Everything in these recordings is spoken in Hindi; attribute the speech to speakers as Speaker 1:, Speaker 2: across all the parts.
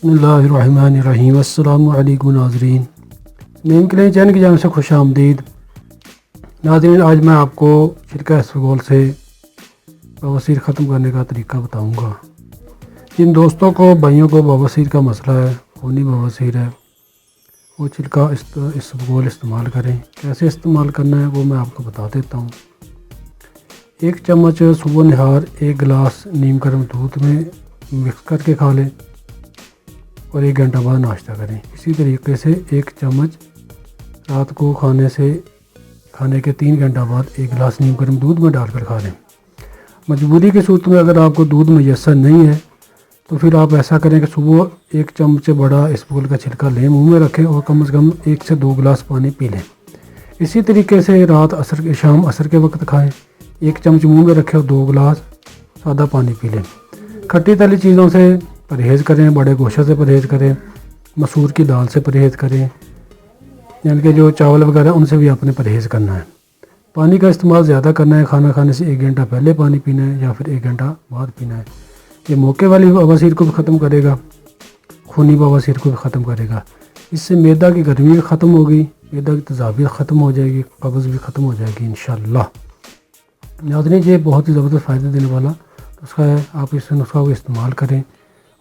Speaker 1: बिस्मिल्लाहिर्रहमानिर्रहीम। अस्सलामु अलैकुम नाज़रीन, नीम के लिए चैनल की जानिब से खुश आमदीद। नाज़रीन, आज मैं आपको छिलका इसबगोल से बवासीर ख़त्म करने का तरीका बताऊंगा। जिन दोस्तों को, भाइयों को बवासीर का मसला है, खूनी बवासीर है, वो छिलका इसबगोल इस्तेमाल करें। कैसे इस्तेमाल करना है वो मैं आपको बता देता हूँ। 1 चम्मच सुबह निहार 1 गिलास नीम गर्म दूध में मिक्स करके खा लें और 1 घंटा बाद नाश्ता करें। इसी तरीके से 1 चम्मच रात को खाने के 3 घंटा बाद 1 गिलास नीम गर्म दूध में डालकर खा लें। मजबूरी की सूरत में अगर आपको दूध मैसर नहीं है तो फिर आप ऐसा करें कि सुबह 1 चम्मच बड़ा इसबगोल का छिलका लें, मुंह में रखें और कम से कम 1 से 2 गिलास पानी पी लें। इसी तरीके से रात शाम असर के वक्त खाएं। 1 चम्मच मुंह में रखें और 2 गिलास सादा पानी पी लें। खट्टी तली चीज़ों से परहेज़ करें, बड़े गोश्त से परहेज़ करें, मसूर की दाल से परहेज़ करें, यानी कि जो चावल वगैरह उनसे भी आपने परहेज़ करना है। पानी का इस्तेमाल ज़्यादा करना है। खाना खाने से 1 घंटा पहले पानी पीना है या फिर 1 घंटा बाद पीना है। ये मौके वाली बवासीर को भी ख़त्म करेगा, खूनी बवासीर को भी ख़त्म करेगा। इससे मैदा की गर्मी भी ख़त्म होगी, मैदा की तेज़ाबी ख़त्म हो जाएगी, कब्ज़ भी ख़त्म हो जाएगी इंशाअल्लाह। नाज़रीन, ये बहुत ही ज़बरदस्त फ़ायदा देने वाला नुस्खा है। आप इस नुस्खा को इस्तेमाल करें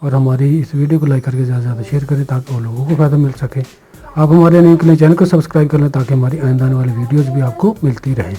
Speaker 1: और हमारी इस वीडियो को लाइक करके ज़्यादा से ज़्यादा शेयर करें ताकि और लोगों को फ़ायदा मिल सके। आप हमारे नीम के लिए चैनल को सब्सक्राइब कर लें ताकि हमारी आइंदा आने वाली वीडियोज़ भी आपको मिलती रहें।